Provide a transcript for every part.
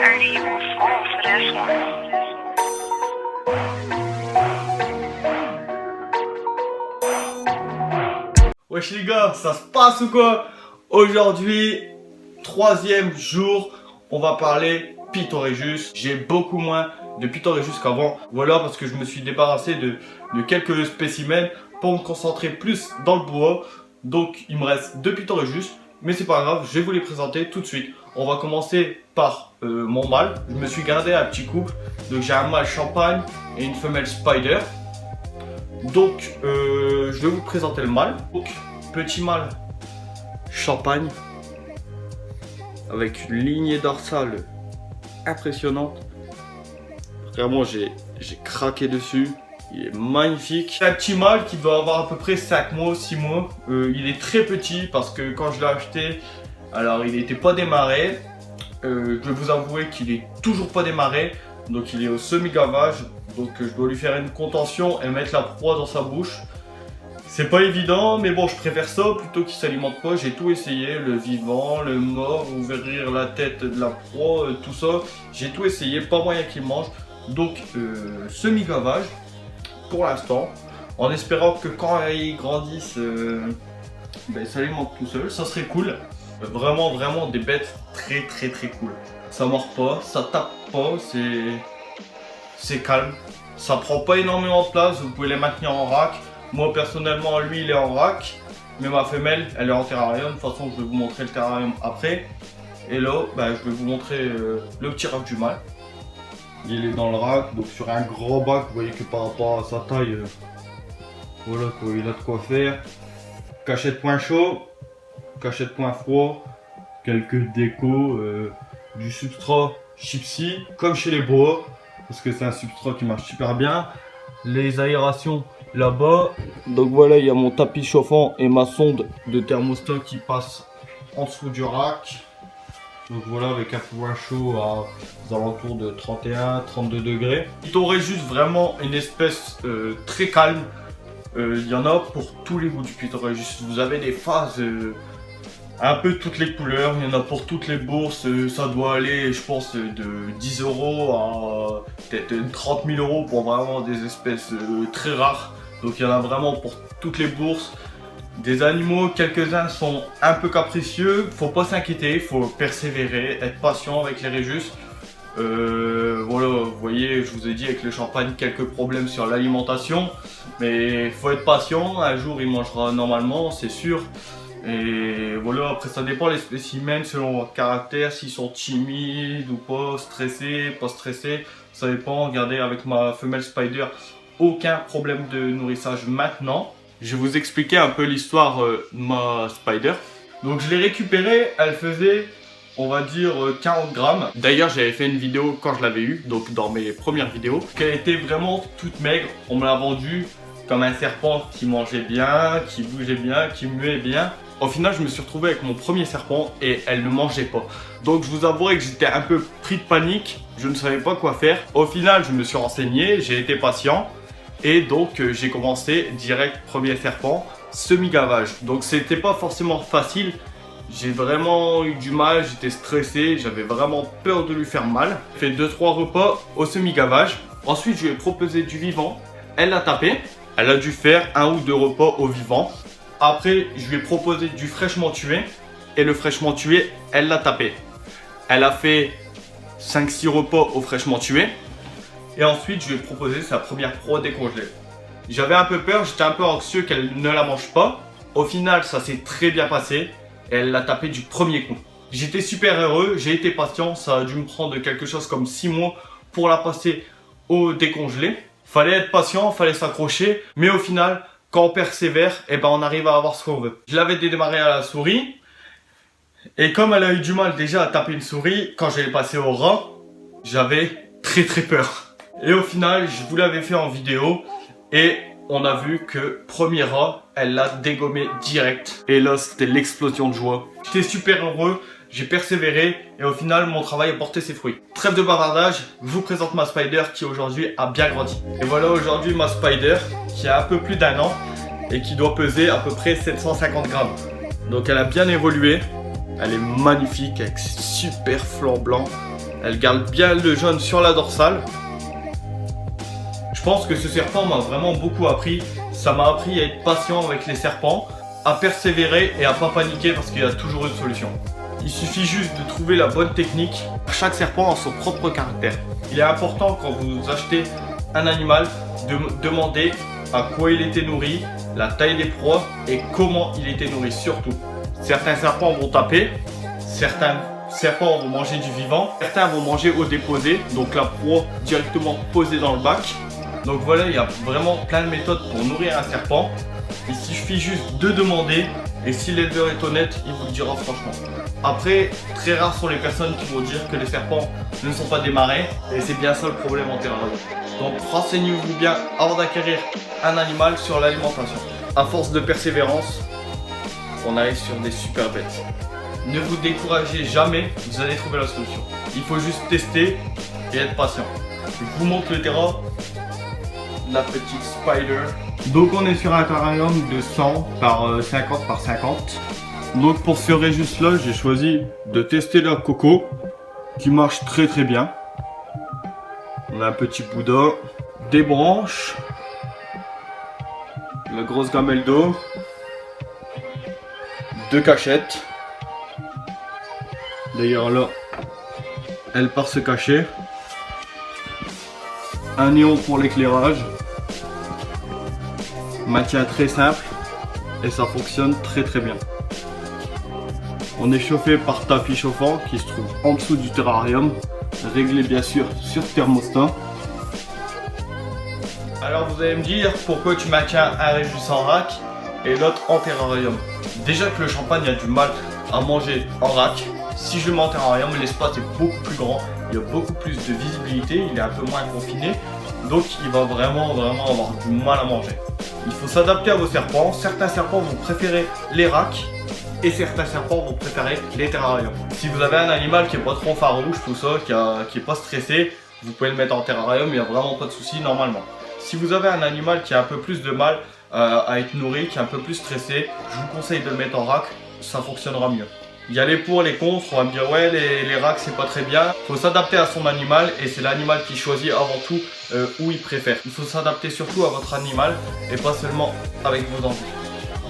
Ernie, you will fall for this one. Wesh les gars, ça se passe ou quoi? Aujourd'hui, troisième jour, on va parler Pitorejus. J'ai beaucoup moins de Pitorejus qu'avant. Voilà, parce que je me suis débarrassé de quelques spécimens pour me concentrer plus dans le bois. Donc il me reste 2 Pitorejus, mais c'est pas grave, je vais vous les présenter tout de suite. On va commencer par mon mâle. Je me suis gardé un petit couple. Donc j'ai un mâle champagne et une femelle spider. Donc je vais vous présenter le mâle. Donc petit mâle champagne avec une lignée dorsale impressionnante. Vraiment j'ai craqué dessus. Il est magnifique. C'est un petit mâle qui doit avoir à peu près 5 mois, 6 mois. Il est très petit parce que quand je l'ai acheté, alors il n'était pas démarré. Je vais vous avouer qu'il est toujours pas démarré. Donc il est au semi-gavage. Donc je dois lui faire une contention et mettre la proie dans sa bouche. C'est pas évident, mais bon, je préfère ça plutôt qu'il s'alimente pas. J'ai tout essayé, le vivant, le mort, ouvrir la tête de la proie, tout ça. J'ai tout essayé, pas moyen qu'il mange. Donc semi-gavage pour l'instant, en espérant que quand il grandisse, il s'alimente tout seul. Ça serait cool. Vraiment des bêtes très cool. Ça mord pas, ça tape pas, c'est calme. Ça prend pas énormément de place, vous pouvez les maintenir en rack. Moi personnellement, lui il est en rack, mais ma femelle elle est en terrarium. De toute façon, je vais vous montrer le terrarium après. Et là, je vais vous montrer le petit rack du mâle. Il est dans le rack, donc sur un gros bac. Vous voyez que par rapport à sa taille, voilà quoi, il a de quoi faire. Cachette point chaud, cachette point froid, quelques décos, du substrat Chipsy, comme chez les bois, parce que c'est un substrat qui marche super bien. Les aérations là-bas. Donc voilà, il y a mon tapis chauffant et ma sonde de thermostat qui passe en dessous du rack. Donc voilà, avec un point chaud aux alentours de 31-32 degrés. Pitorejus, vraiment une espèce très calme. Il y en a pour tous les goûts du Pitorejus. Vous avez des phases un peu toutes les couleurs. Il y en a pour toutes les bourses. Ça doit aller, je pense, de 10 € à peut-être 30 000 € pour vraiment des espèces très rares. Donc il y en a vraiment pour toutes les bourses. Des animaux, quelques-uns sont un peu capricieux, faut pas s'inquiéter, faut persévérer, être patient avec les Rejus. Voilà, vous voyez, je vous ai dit avec le champagne, quelques problèmes sur l'alimentation, mais faut être patient, un jour il mangera normalement, c'est sûr. Et voilà, après ça dépend les spécimens selon leur caractère, s'ils sont timides ou pas, stressés, pas stressés, ça dépend. Regardez, avec ma femelle spider, aucun problème de nourrissage maintenant. Je vais vous expliquer un peu l'histoire de ma spider. Donc je l'ai récupérée, elle faisait, on va dire, 40 grammes. D'ailleurs j'avais fait une vidéo quand je l'avais eue, donc dans mes premières vidéos, qu'elle était vraiment toute maigre. On me l'a vendue comme un serpent qui mangeait bien, qui bougeait bien, qui muait bien. Au final je me suis retrouvé avec mon premier serpent et elle ne mangeait pas. Donc je vous avouerai que j'étais un peu pris de panique, je ne savais pas quoi faire. Au final je me suis renseigné, j'ai été patient. Et donc j'ai commencé direct premier serpent, semi-gavage. Donc c'était pas forcément facile. J'ai vraiment eu du mal, j'étais stressé, j'avais vraiment peur de lui faire mal. J'ai fait 2-3 repas au semi-gavage. Ensuite je lui ai proposé du vivant. Elle l'a tapé. Elle a dû faire 1 ou 2 repas au vivant. Après je lui ai proposé du fraîchement tué. Et le fraîchement tué, elle l'a tapé. Elle a fait 5-6 repas au fraîchement tué. Et ensuite, je lui ai proposé sa première proie décongelée. J'avais un peu peur, j'étais un peu anxieux qu'elle ne la mange pas. Au final, ça s'est très bien passé. Et elle l'a tapé du premier coup. J'étais super heureux, j'ai été patient. Ça a dû me prendre quelque chose comme 6 mois pour la passer au décongelé. Fallait être patient, fallait s'accrocher. Mais au final, quand on persévère, on arrive à avoir ce qu'on veut. Je l'avais démarré à la souris. Et comme elle a eu du mal déjà à taper une souris, quand je l'ai passé au rat, j'avais très peur. Et au final, je vous l'avais fait en vidéo et on a vu que premier rat, elle l'a dégommé direct. Et là, c'était l'explosion de joie. J'étais super heureux, j'ai persévéré et au final, mon travail a porté ses fruits. Trêve de bavardage, je vous présente ma spider qui aujourd'hui a bien grandi. Et voilà aujourd'hui ma spider qui a un peu plus d'1 an et qui doit peser à peu près 750 grammes. Donc elle a bien évolué. Elle est magnifique avec ses super flancs blancs. Elle garde bien le jaune sur la dorsale. Je pense que ce serpent m'a vraiment beaucoup appris. Ça m'a appris à être patient avec les serpents, à persévérer et à pas paniquer parce qu'il y a toujours une solution. Il suffit juste de trouver la bonne technique. Chaque serpent a son propre caractère. Il est important quand vous achetez un animal de demander à quoi il était nourri, la taille des proies et comment il était nourri surtout. Certains serpents vont taper, certains serpents vont manger du vivant, certains vont manger au déposé, donc la proie directement posée dans le bac. Donc voilà, il y a vraiment plein de méthodes pour nourrir un serpent. Il suffit juste de demander et si l'éleveur est honnête, il vous le dira franchement. Après, très rares sont les personnes qui vont dire que les serpents ne sont pas des marais et c'est bien ça le problème en terrarium. Donc renseignez-vous bien avant d'acquérir un animal sur l'alimentation. À force de persévérance, on arrive sur des super bêtes. Ne vous découragez jamais, vous allez trouver la solution. Il faut juste tester et être patient. Je vous montre le terrain. La petite spider. Donc on est sur un terrarium de 100 par 50 par 50. Donc pour ce registre là, j'ai choisi de tester la coco qui marche très très bien. On a un petit Bouddha, des branches, la grosse gamelle d'eau, 2 cachettes. D'ailleurs là, elle part se cacher. Un néon pour l'éclairage. Maintien très simple et ça fonctionne très très bien. On est chauffé par tapis chauffant qui se trouve en dessous du terrarium, réglé bien sûr sur thermostat. Alors vous allez me dire pourquoi tu maintiens un Régis en rack et l'autre en terrarium. Déjà que le champagne a du mal à manger en rack. Si je le mets en terrarium, l'espace est beaucoup plus grand, il y a beaucoup plus de visibilité, il est un peu moins confiné, donc il va vraiment avoir du mal à manger. Il faut s'adapter à vos serpents. Certains serpents vont préférer les racks et certains serpents vont préférer les terrariums. Si vous avez un animal qui est pas trop farouche, tout ça, qui est pas stressé, vous pouvez le mettre en terrarium, il n'y a vraiment pas de souci normalement. Si vous avez un animal qui a un peu plus de mal à être nourri, qui est un peu plus stressé, je vous conseille de le mettre en rack, ça fonctionnera mieux. Il y a les pour, les contre, on va me dire ouais les racks c'est pas très bien. Il faut s'adapter à son animal et c'est l'animal qui choisit avant tout où il préfère. Il faut s'adapter surtout à votre animal et pas seulement avec vos envies.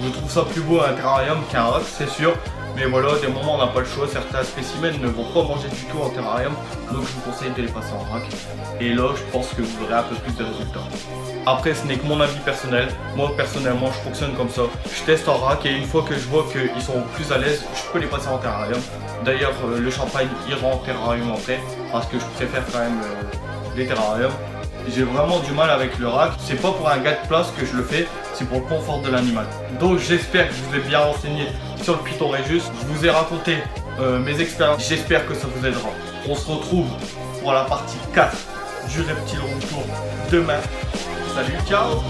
Je trouve ça plus beau un terrarium qu'un rack c'est sûr. Mais voilà, des moments on n'a pas le choix, certains spécimens ne vont pas manger du tout en terrarium. Donc je vous conseille de les passer en rack. Et là je pense que vous aurez un peu plus de résultats. Après ce n'est que mon avis personnel. Moi personnellement je fonctionne comme ça. Je teste en rack et une fois que je vois qu'ils sont plus à l'aise, je peux les passer en terrarium. D'ailleurs le champagne ira en terrarium après. Parce que je préfère quand même les terrariums. J'ai vraiment du mal avec le rack. C'est pas pour un gain de place que je le fais, c'est pour le confort de l'animal. Donc j'espère que je vous ai bien renseigné sur le Python Régis. Je vous ai raconté mes expériences. J'espère que ça vous aidera. On se retrouve pour la partie 4 du Reptile Room Tour demain. Salut, ciao!